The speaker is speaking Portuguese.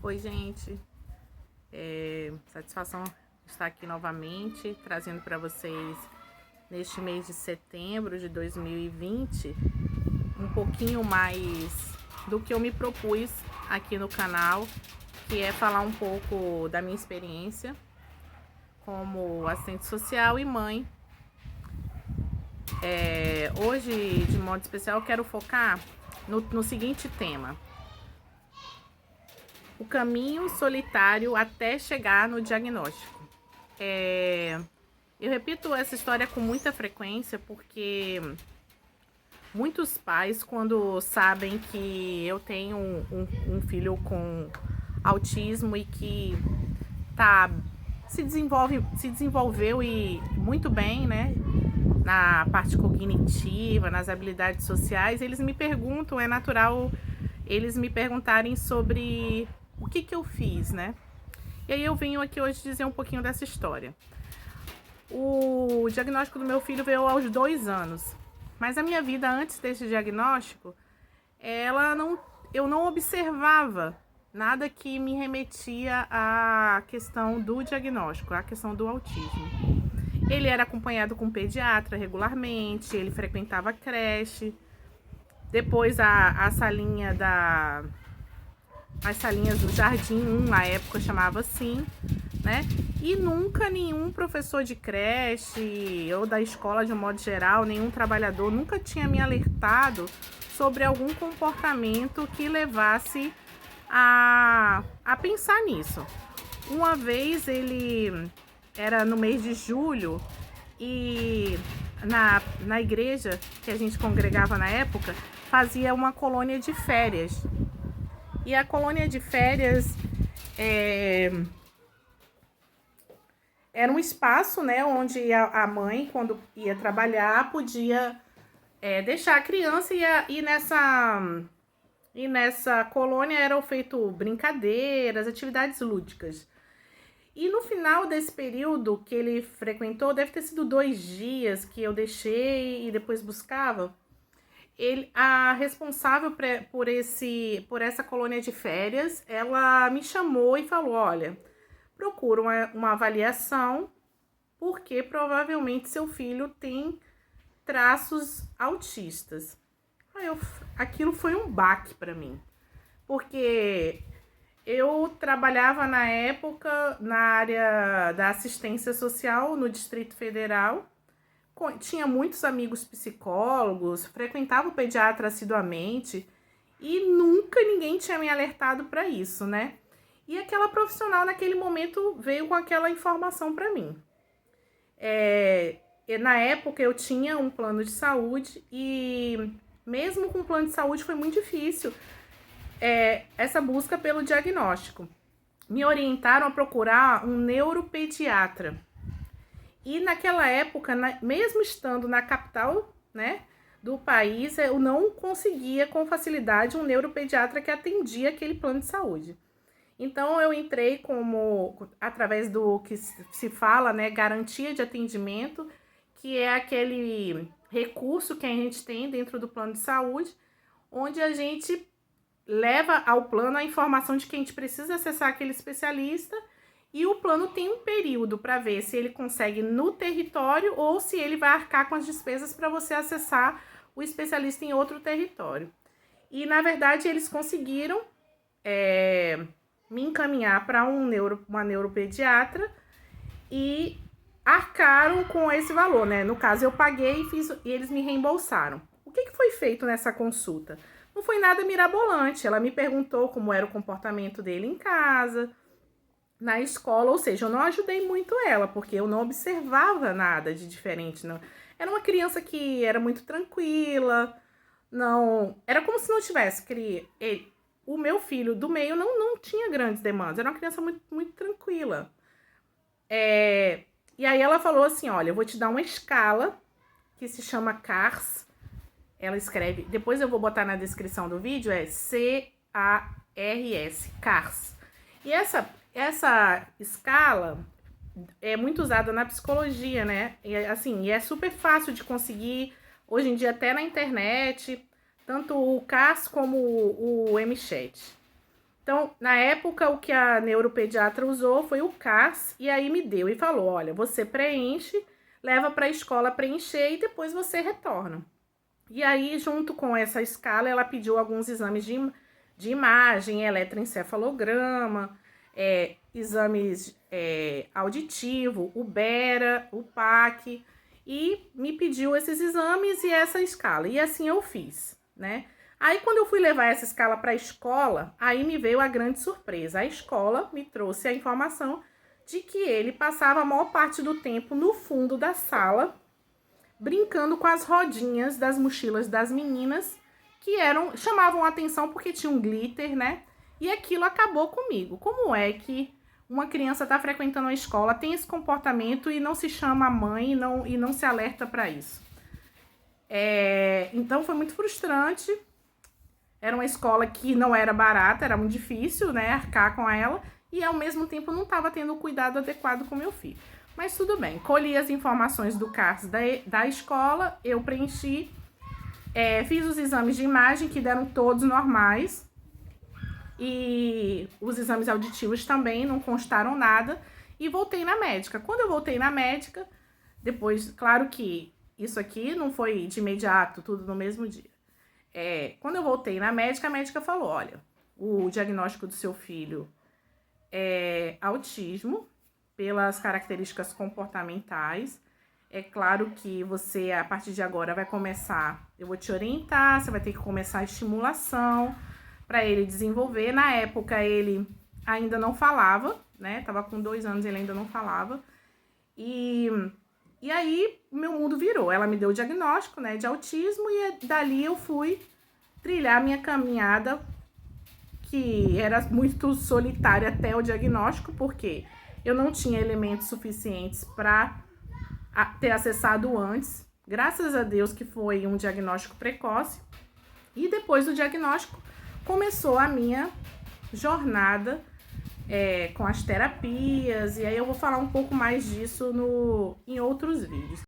Oi, gente. Satisfação estar aqui novamente, trazendo para vocês, neste mês de setembro de 2020, um pouquinho mais do que eu me propus aqui no canal, que é falar um pouco da minha experiência como assistente social e mãe. Hoje, de modo especial, eu quero focar no seguinte tema: o caminho solitário até chegar no diagnóstico. Eu repito essa história com muita frequência porque muitos pais, quando sabem que eu tenho um filho com autismo e que se desenvolveu e muito bem, né, na parte cognitiva, nas habilidades sociais, eles me perguntam, é natural eles me perguntarem sobre o que eu fiz, né? E aí eu venho aqui hoje dizer um pouquinho dessa história. O diagnóstico do meu filho veio aos 2 anos, mas a minha vida antes desse diagnóstico, eu não observava nada que me remetia à questão do diagnóstico, à questão do autismo. Ele era acompanhado com um pediatra regularmente, ele frequentava a creche, depois as salinhas do Jardim 1, na época chamava assim, né? E nunca nenhum professor de creche ou da escola de um modo geral, nenhum trabalhador nunca tinha me alertado sobre algum comportamento que levasse a pensar nisso. Uma vez ele era no mês de julho e na igreja que a gente congregava na época, fazia uma colônia de férias. E a colônia de férias era um espaço, né, onde a mãe, quando ia trabalhar, podia deixar a criança e nessa colônia eram feitas brincadeiras, atividades lúdicas. E no final desse período que ele frequentou, deve ter sido 2 dias que eu deixei e depois buscava, a responsável por essa colônia de férias, ela me chamou e falou: olha, procura uma avaliação, porque provavelmente seu filho tem traços autistas. Aquilo foi um baque para mim, porque eu trabalhava na época na área da assistência social no Distrito Federal, tinha muitos amigos psicólogos, frequentava o pediatra assiduamente e nunca ninguém tinha me alertado para isso, né? E aquela profissional naquele momento veio com aquela informação para mim. Na época eu tinha um plano de saúde e mesmo com o plano de saúde foi muito difícil essa busca pelo diagnóstico. Me orientaram a procurar um neuropediatra. E naquela época, mesmo estando na capital, né, do país, eu não conseguia com facilidade um neuropediatra que atendia aquele plano de saúde. Então eu entrei através do que se fala, né, garantia de atendimento, que é aquele recurso que a gente tem dentro do plano de saúde, onde a gente leva ao plano a informação de que a gente precisa acessar aquele especialista e o plano tem um período para ver se ele consegue no território ou se ele vai arcar com as despesas para você acessar o especialista em outro território. E, na verdade, eles conseguiram me encaminhar para uma neuropediatra e arcaram com esse valor, né? No caso, eu paguei e eles me reembolsaram. O que foi feito nessa consulta? Não foi nada mirabolante. Ela me perguntou como era o comportamento dele em casa, na escola, ou seja, eu não ajudei muito ela, porque eu não observava nada de diferente, não. Era uma criança que era muito tranquila, não, era como se não tivesse, o meu filho do meio não tinha grandes demandas, era uma criança muito, muito tranquila. E aí ela falou assim: olha, eu vou te dar uma escala que se chama CARS, ela escreve, depois eu vou botar na descrição do vídeo, CARS, CARS. E essa escala é muito usada na psicologia, né? E é super fácil de conseguir, hoje em dia até na internet, tanto o CAS como o MChat. Então, na época, o que a neuropediatra usou foi o CARS, e aí me deu e falou, olha, você preenche, leva para a escola preencher e depois você retorna. E aí, junto com essa escala, ela pediu alguns exames de imagem, eletroencefalograma, exames auditivo, o BERA, o PAC, e me pediu esses exames e essa escala. E assim eu fiz, né? Aí, quando eu fui levar essa escala para a escola, aí me veio a grande surpresa. A escola me trouxe a informação de que ele passava a maior parte do tempo no fundo da sala, brincando com as rodinhas das mochilas das meninas, que chamavam a atenção porque tinha um glitter, né? E aquilo acabou comigo. Como é que uma criança está frequentando a escola, tem esse comportamento e não se chama a mãe e não se alerta para isso? Então foi muito frustrante. Era uma escola que não era barata, era muito difícil, né, arcar com ela, e ao mesmo tempo não estava tendo o cuidado adequado com meu filho. Mas tudo bem, colhi as informações do CARS da escola, eu preenchi, fiz os exames de imagem, que deram todos normais, e os exames auditivos também não constaram nada, e voltei na médica. Quando eu voltei na médica, depois, claro que isso aqui não foi de imediato, tudo no mesmo dia. Quando eu voltei na médica, a médica falou, olha, o diagnóstico do seu filho é autismo, pelas características comportamentais. É claro que você, a partir de agora, vai começar, eu vou te orientar, você vai ter que começar a estimulação para ele desenvolver. Na época, ele ainda não falava, né? Tava com 2 anos, ele ainda não falava. E aí, meu mundo virou. Ela me deu o diagnóstico, né, de autismo, e dali eu fui trilhar minha caminhada, que era muito solitária até o diagnóstico, porque eu não tinha elementos suficientes para ter acessado antes. Graças a Deus que foi um diagnóstico precoce. E depois do diagnóstico, começou a minha jornada com as terapias, e aí eu vou falar um pouco mais disso em outros vídeos.